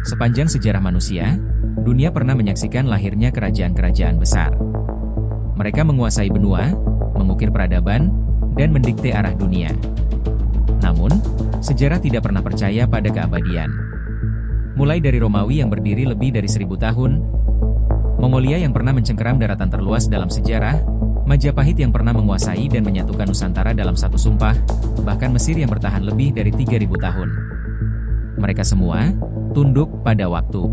Sepanjang sejarah manusia, dunia pernah menyaksikan lahirnya kerajaan-kerajaan besar. Mereka menguasai benua, mengukir peradaban, dan mendikte arah dunia. Namun, sejarah tidak pernah percaya pada keabadian. Mulai dari Romawi yang berdiri lebih dari 1000 tahun, Mongolia yang pernah mencengkeram daratan terluas dalam sejarah, Majapahit yang pernah menguasai dan menyatukan Nusantara dalam satu sumpah, bahkan Mesir yang bertahan lebih dari 3000 tahun. Mereka semua tunduk pada waktu.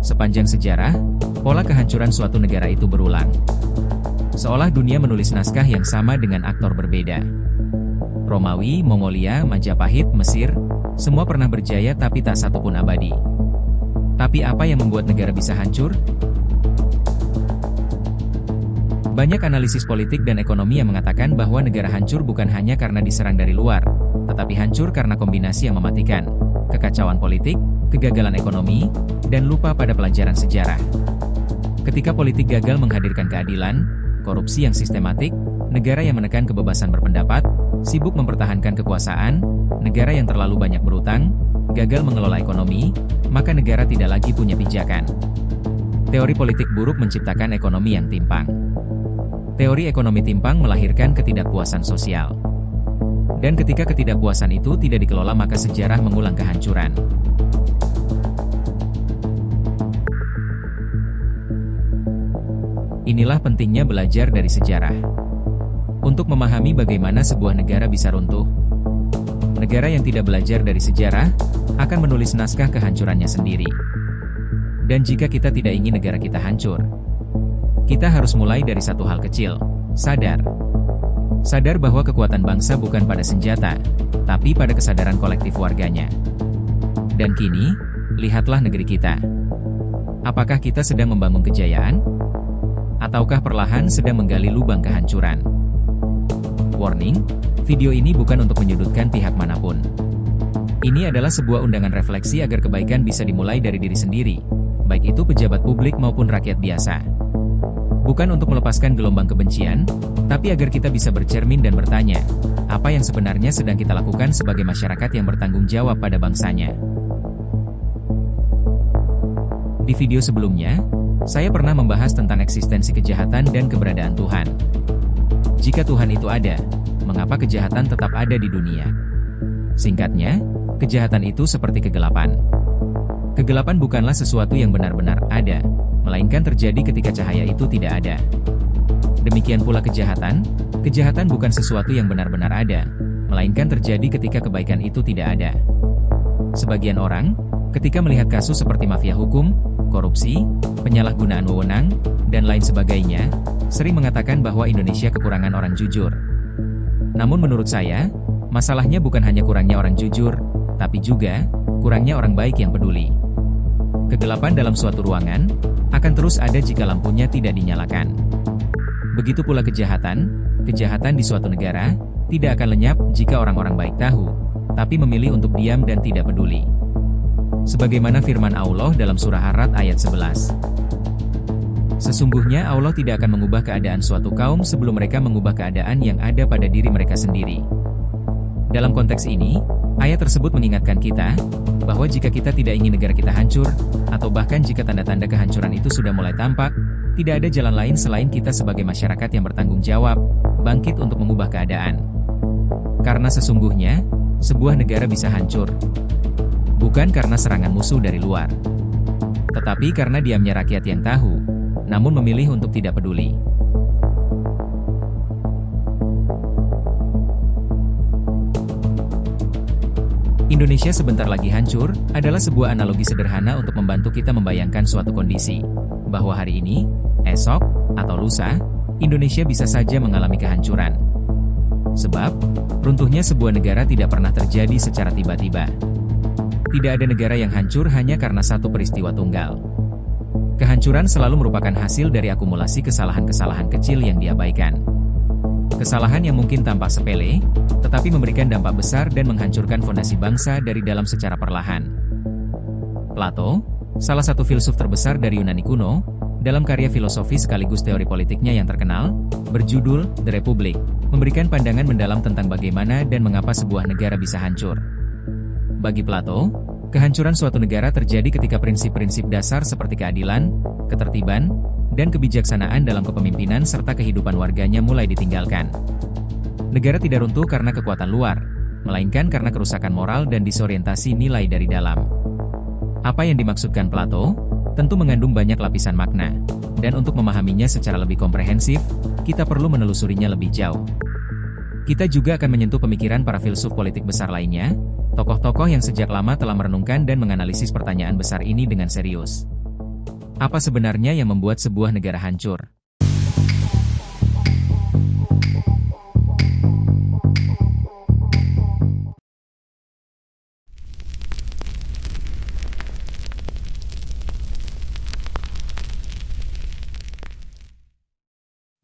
Sepanjang sejarah, pola kehancuran suatu negara itu berulang. Seolah dunia menulis naskah yang sama dengan aktor berbeda. Romawi, Mongolia, Majapahit, Mesir, semua pernah berjaya tapi tak satu pun abadi. Tapi apa yang membuat negara bisa hancur? Banyak analisis politik dan ekonomi yang mengatakan bahwa negara hancur bukan hanya karena diserang dari luar, tetapi hancur karena kombinasi yang mematikan, kekacauan politik, kegagalan ekonomi, dan lupa pada pelajaran sejarah. Ketika politik gagal menghadirkan keadilan, korupsi yang sistematik, negara yang menekan kebebasan berpendapat, sibuk mempertahankan kekuasaan, negara yang terlalu banyak berutang, gagal mengelola ekonomi, maka negara tidak lagi punya pijakan. Teori politik buruk menciptakan ekonomi yang timpang. Teori ekonomi timpang melahirkan ketidakpuasan sosial. Dan ketika ketidakpuasan itu tidak dikelola maka sejarah mengulang kehancuran. Inilah pentingnya belajar dari sejarah. Untuk memahami bagaimana sebuah negara bisa runtuh, negara yang tidak belajar dari sejarah akan menulis naskah kehancurannya sendiri. Dan jika kita tidak ingin negara kita hancur, kita harus mulai dari satu hal kecil, sadar. Sadar bahwa kekuatan bangsa bukan pada senjata, tapi pada kesadaran kolektif warganya. Dan kini, lihatlah negeri kita. Apakah kita sedang membangun kejayaan? Ataukah perlahan sedang menggali lubang kehancuran? Warning, video ini bukan untuk menyudutkan pihak manapun. Ini adalah sebuah undangan refleksi agar kebaikan bisa dimulai dari diri sendiri, baik itu pejabat publik maupun rakyat biasa. Bukan untuk melepaskan gelombang kebencian, tapi agar kita bisa bercermin dan bertanya, apa yang sebenarnya sedang kita lakukan sebagai masyarakat yang bertanggung jawab pada bangsanya. Di video sebelumnya, saya pernah membahas tentang eksistensi kejahatan dan keberadaan Tuhan. Jika Tuhan itu ada, mengapa kejahatan tetap ada di dunia? Singkatnya, kejahatan itu seperti kegelapan. Kegelapan bukanlah sesuatu yang benar-benar ada, melainkan terjadi ketika cahaya itu tidak ada. Demikian pula kejahatan bukan sesuatu yang benar-benar ada, melainkan terjadi ketika kebaikan itu tidak ada. Sebagian orang, ketika melihat kasus seperti mafia hukum, korupsi, penyalahgunaan wewenang, dan lain sebagainya, sering mengatakan bahwa Indonesia kekurangan orang jujur. Namun menurut saya, masalahnya bukan hanya kurangnya orang jujur, tapi juga kurangnya orang baik yang peduli. Kegelapan dalam suatu ruangan akan terus ada jika lampunya tidak dinyalakan. Begitu pula kejahatan di suatu negara tidak akan lenyap jika orang-orang baik tahu, tapi memilih untuk diam dan tidak peduli. Sebagaimana firman Allah dalam surah Ar-Ra'd ayat 11. Sesungguhnya Allah tidak akan mengubah keadaan suatu kaum sebelum mereka mengubah keadaan yang ada pada diri mereka sendiri. Dalam konteks ini, ayat tersebut mengingatkan kita, bahwa jika kita tidak ingin negara kita hancur, atau bahkan jika tanda-tanda kehancuran itu sudah mulai tampak, tidak ada jalan lain selain kita sebagai masyarakat yang bertanggung jawab, bangkit untuk mengubah keadaan. Karena sesungguhnya, sebuah negara bisa hancur, bukan karena serangan musuh dari luar, tetapi karena diamnya rakyat yang tahu, namun memilih untuk tidak peduli. Indonesia sebentar lagi hancur, adalah sebuah analogi sederhana untuk membantu kita membayangkan suatu kondisi, bahwa hari ini, esok, atau lusa, Indonesia bisa saja mengalami kehancuran. Sebab, runtuhnya sebuah negara tidak pernah terjadi secara tiba-tiba. Tidak ada negara yang hancur hanya karena satu peristiwa tunggal. Kehancuran selalu merupakan hasil dari akumulasi kesalahan-kesalahan kecil yang diabaikan. Kesalahan yang mungkin tampak sepele, tetapi memberikan dampak besar dan menghancurkan fondasi bangsa dari dalam secara perlahan. Plato, salah satu filsuf terbesar dari Yunani kuno, dalam karya filosofi sekaligus teori politiknya yang terkenal, berjudul The Republic, memberikan pandangan mendalam tentang bagaimana dan mengapa sebuah negara bisa hancur. Bagi Plato, kehancuran suatu negara terjadi ketika prinsip-prinsip dasar seperti keadilan, ketertiban, dan kebijaksanaan dalam kepemimpinan serta kehidupan warganya mulai ditinggalkan. Negara tidak runtuh karena kekuatan luar, melainkan karena kerusakan moral dan disorientasi nilai dari dalam. Apa yang dimaksudkan Plato? Tentu mengandung banyak lapisan makna, dan untuk memahaminya secara lebih komprehensif, kita perlu menelusurinya lebih jauh. Kita juga akan menyentuh pemikiran para filsuf politik besar lainnya, tokoh-tokoh yang sejak lama telah merenungkan dan menganalisis pertanyaan besar ini dengan serius. Apa sebenarnya yang membuat sebuah negara hancur?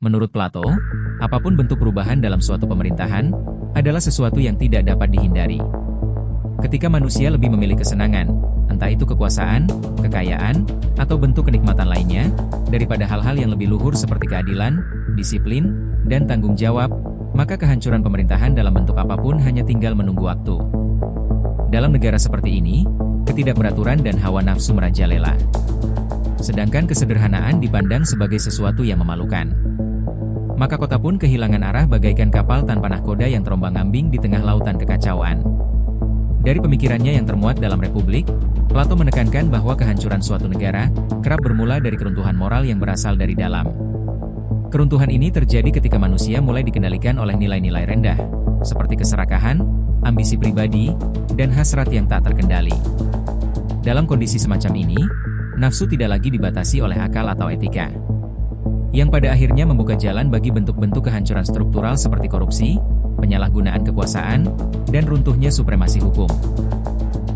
Menurut Plato, apapun bentuk perubahan dalam suatu pemerintahan, adalah sesuatu yang tidak dapat dihindari. Ketika manusia lebih memilih kesenangan, entah itu kekuasaan, kekayaan, atau bentuk kenikmatan lainnya, daripada hal-hal yang lebih luhur seperti keadilan, disiplin, dan tanggung jawab, maka kehancuran pemerintahan dalam bentuk apapun hanya tinggal menunggu waktu. Dalam negara seperti ini, ketidakberaturan dan hawa nafsu merajalela. Sedangkan kesederhanaan dipandang sebagai sesuatu yang memalukan. Maka kota pun kehilangan arah bagaikan kapal tanpa nahkoda yang terombang-ambing di tengah lautan kekacauan. Dari pemikirannya yang termuat dalam Republik, Plato menekankan bahwa kehancuran suatu negara kerap bermula dari keruntuhan moral yang berasal dari dalam. Keruntuhan ini terjadi ketika manusia mulai dikendalikan oleh nilai-nilai rendah, seperti keserakahan, ambisi pribadi, dan hasrat yang tak terkendali. Dalam kondisi semacam ini, nafsu tidak lagi dibatasi oleh akal atau etika, yang pada akhirnya membuka jalan bagi bentuk-bentuk kehancuran struktural seperti korupsi, penyalahgunaan kekuasaan, dan runtuhnya supremasi hukum.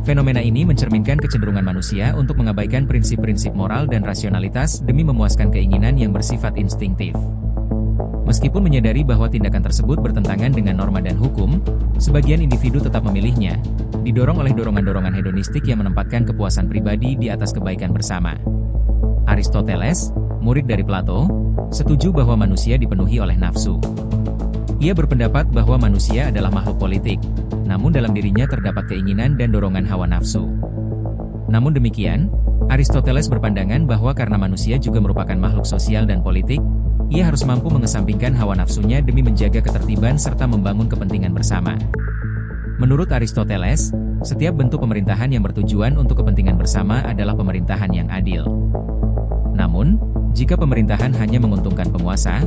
Fenomena ini mencerminkan kecenderungan manusia untuk mengabaikan prinsip-prinsip moral dan rasionalitas demi memuaskan keinginan yang bersifat instinktif. Meskipun menyadari bahwa tindakan tersebut bertentangan dengan norma dan hukum, sebagian individu tetap memilihnya, didorong oleh dorongan-dorongan hedonistik yang menempatkan kepuasan pribadi di atas kebaikan bersama. Aristoteles, murid dari Plato, setuju bahwa manusia dipenuhi oleh nafsu. Ia berpendapat bahwa manusia adalah makhluk politik, namun dalam dirinya terdapat keinginan dan dorongan hawa nafsu. Namun demikian, Aristoteles berpandangan bahwa karena manusia juga merupakan makhluk sosial dan politik, ia harus mampu mengesampingkan hawa nafsunya demi menjaga ketertiban serta membangun kepentingan bersama. Menurut Aristoteles, setiap bentuk pemerintahan yang bertujuan untuk kepentingan bersama adalah pemerintahan yang adil. Namun, jika pemerintahan hanya menguntungkan penguasa,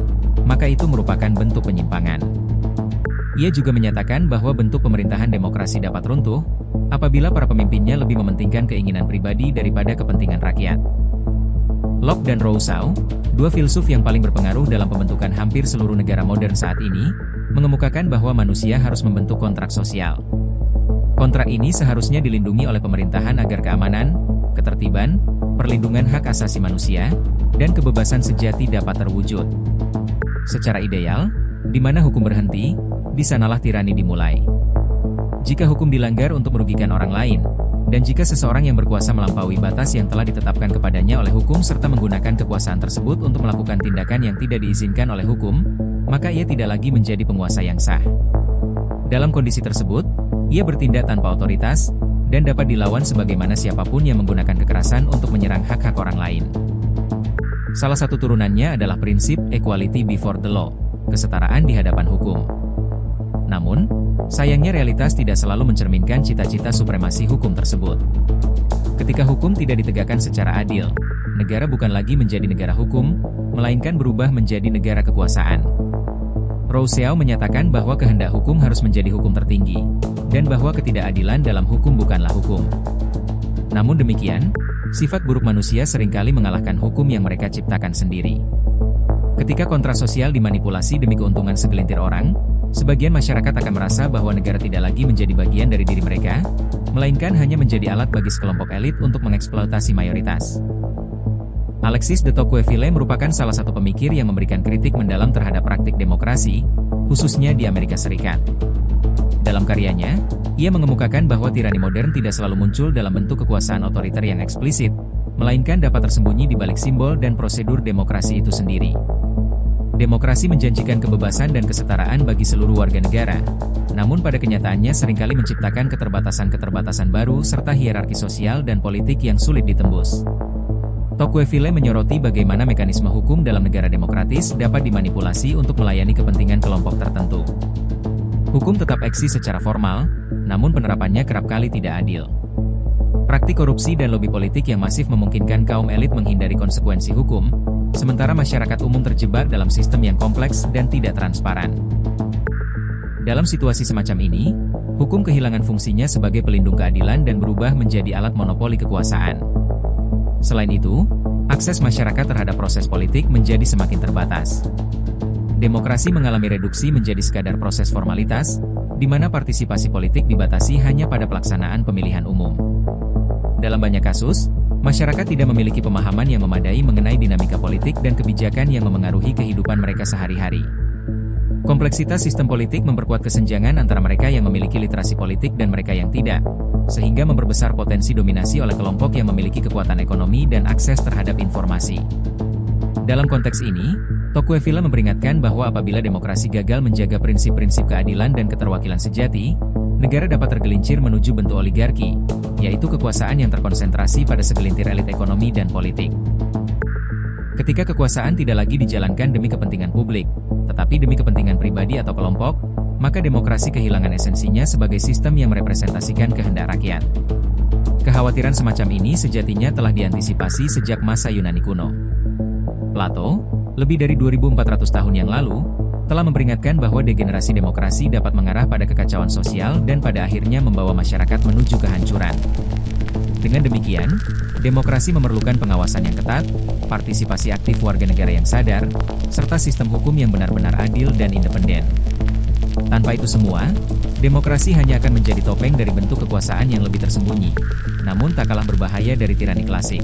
maka itu merupakan bentuk penyimpangan. Ia juga menyatakan bahwa bentuk pemerintahan demokrasi dapat runtuh, apabila para pemimpinnya lebih mementingkan keinginan pribadi daripada kepentingan rakyat. Locke dan Rousseau, dua filsuf yang paling berpengaruh dalam pembentukan hampir seluruh negara modern saat ini, mengemukakan bahwa manusia harus membentuk kontrak sosial. Kontrak ini seharusnya dilindungi oleh pemerintahan agar keamanan, ketertiban, perlindungan hak asasi manusia, dan kebebasan sejati dapat terwujud. Secara ideal, di mana hukum berhenti, di sanalah tirani dimulai. Jika hukum dilanggar untuk merugikan orang lain, dan jika seseorang yang berkuasa melampaui batas yang telah ditetapkan kepadanya oleh hukum serta menggunakan kekuasaan tersebut untuk melakukan tindakan yang tidak diizinkan oleh hukum, maka ia tidak lagi menjadi penguasa yang sah. Dalam kondisi tersebut, ia bertindak tanpa otoritas, dan dapat dilawan sebagaimana siapapun yang menggunakan kekerasan untuk menyerang hak-hak orang lain. Salah satu turunannya adalah prinsip equality before the law, kesetaraan di hadapan hukum. Namun, sayangnya realitas tidak selalu mencerminkan cita-cita supremasi hukum tersebut. Ketika hukum tidak ditegakkan secara adil, negara bukan lagi menjadi negara hukum, melainkan berubah menjadi negara kekuasaan. Rousseau menyatakan bahwa kehendak hukum harus menjadi hukum tertinggi, dan bahwa ketidakadilan dalam hukum bukanlah hukum. Namun demikian, sifat buruk manusia seringkali mengalahkan hukum yang mereka ciptakan sendiri. Ketika kontrak sosial dimanipulasi demi keuntungan segelintir orang, sebagian masyarakat akan merasa bahwa negara tidak lagi menjadi bagian dari diri mereka, melainkan hanya menjadi alat bagi sekelompok elit untuk mengeksploitasi mayoritas. Alexis de Tocqueville merupakan salah satu pemikir yang memberikan kritik mendalam terhadap praktik demokrasi, khususnya di Amerika Serikat. Dalam karyanya, ia mengemukakan bahwa tirani modern tidak selalu muncul dalam bentuk kekuasaan otoriter yang eksplisit, melainkan dapat tersembunyi di balik simbol dan prosedur demokrasi itu sendiri. Demokrasi menjanjikan kebebasan dan kesetaraan bagi seluruh warga negara, namun pada kenyataannya seringkali menciptakan keterbatasan-keterbatasan baru serta hierarki sosial dan politik yang sulit ditembus. Tocqueville menyoroti bagaimana mekanisme hukum dalam negara demokratis dapat dimanipulasi untuk melayani kepentingan kelompok tertentu. Hukum tetap eksis secara formal, namun penerapannya kerap kali tidak adil. Praktik korupsi dan lobi politik yang masif memungkinkan kaum elit menghindari konsekuensi hukum, sementara masyarakat umum terjebak dalam sistem yang kompleks dan tidak transparan. Dalam situasi semacam ini, hukum kehilangan fungsinya sebagai pelindung keadilan dan berubah menjadi alat monopoli kekuasaan. Selain itu, akses masyarakat terhadap proses politik menjadi semakin terbatas. Demokrasi mengalami reduksi menjadi sekadar proses formalitas, di mana partisipasi politik dibatasi hanya pada pelaksanaan pemilihan umum. Dalam banyak kasus, masyarakat tidak memiliki pemahaman yang memadai mengenai dinamika politik dan kebijakan yang memengaruhi kehidupan mereka sehari-hari. Kompleksitas sistem politik memperkuat kesenjangan antara mereka yang memiliki literasi politik dan mereka yang tidak, sehingga memperbesar potensi dominasi oleh kelompok yang memiliki kekuatan ekonomi dan akses terhadap informasi. Dalam konteks ini, Tocqueville memperingatkan bahwa apabila demokrasi gagal menjaga prinsip-prinsip keadilan dan keterwakilan sejati, negara dapat tergelincir menuju bentuk oligarki, yaitu kekuasaan yang terkonsentrasi pada segelintir elit ekonomi dan politik. Ketika kekuasaan tidak lagi dijalankan demi kepentingan publik, tetapi demi kepentingan pribadi atau kelompok, maka demokrasi kehilangan esensinya sebagai sistem yang merepresentasikan kehendak rakyat. Kekhawatiran semacam ini sejatinya telah diantisipasi sejak masa Yunani kuno. Plato, lebih dari 2400 tahun yang lalu, telah memperingatkan bahwa degenerasi demokrasi dapat mengarah pada kekacauan sosial dan pada akhirnya membawa masyarakat menuju kehancuran. Dengan demikian, demokrasi memerlukan pengawasan yang ketat, partisipasi aktif warga negara yang sadar, serta sistem hukum yang benar-benar adil dan independen. Tanpa itu semua, demokrasi hanya akan menjadi topeng dari bentuk kekuasaan yang lebih tersembunyi, namun tak kalah berbahaya dari tirani klasik.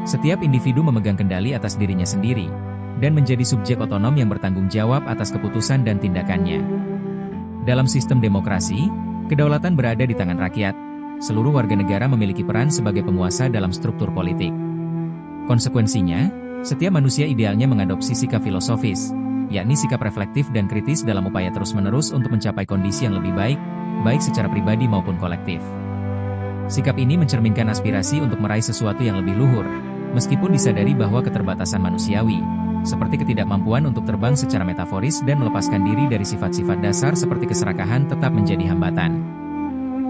Setiap individu memegang kendali atas dirinya sendiri, dan menjadi subjek otonom yang bertanggung jawab atas keputusan dan tindakannya. Dalam sistem demokrasi, kedaulatan berada di tangan rakyat. Seluruh warga negara memiliki peran sebagai penguasa dalam struktur politik. Konsekuensinya, setiap manusia idealnya mengadopsi sikap filosofis, yakni sikap reflektif dan kritis dalam upaya terus-menerus untuk mencapai kondisi yang lebih baik, baik secara pribadi maupun kolektif. Sikap ini mencerminkan aspirasi untuk meraih sesuatu yang lebih luhur, meskipun disadari bahwa keterbatasan manusiawi, seperti ketidakmampuan untuk terbang secara metaforis dan melepaskan diri dari sifat-sifat dasar seperti keserakahan tetap menjadi hambatan.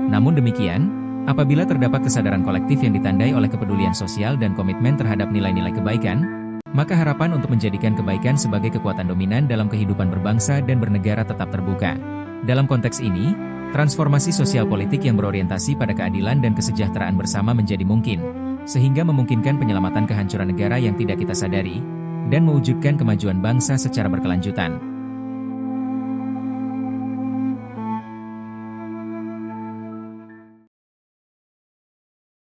Namun demikian, apabila terdapat kesadaran kolektif yang ditandai oleh kepedulian sosial dan komitmen terhadap nilai-nilai kebaikan, maka harapan untuk menjadikan kebaikan sebagai kekuatan dominan dalam kehidupan berbangsa dan bernegara tetap terbuka. Dalam konteks ini, transformasi sosial politik yang berorientasi pada keadilan dan kesejahteraan bersama menjadi mungkin, sehingga memungkinkan penyelamatan kehancuran negara yang tidak kita sadari, dan mewujudkan kemajuan bangsa secara berkelanjutan.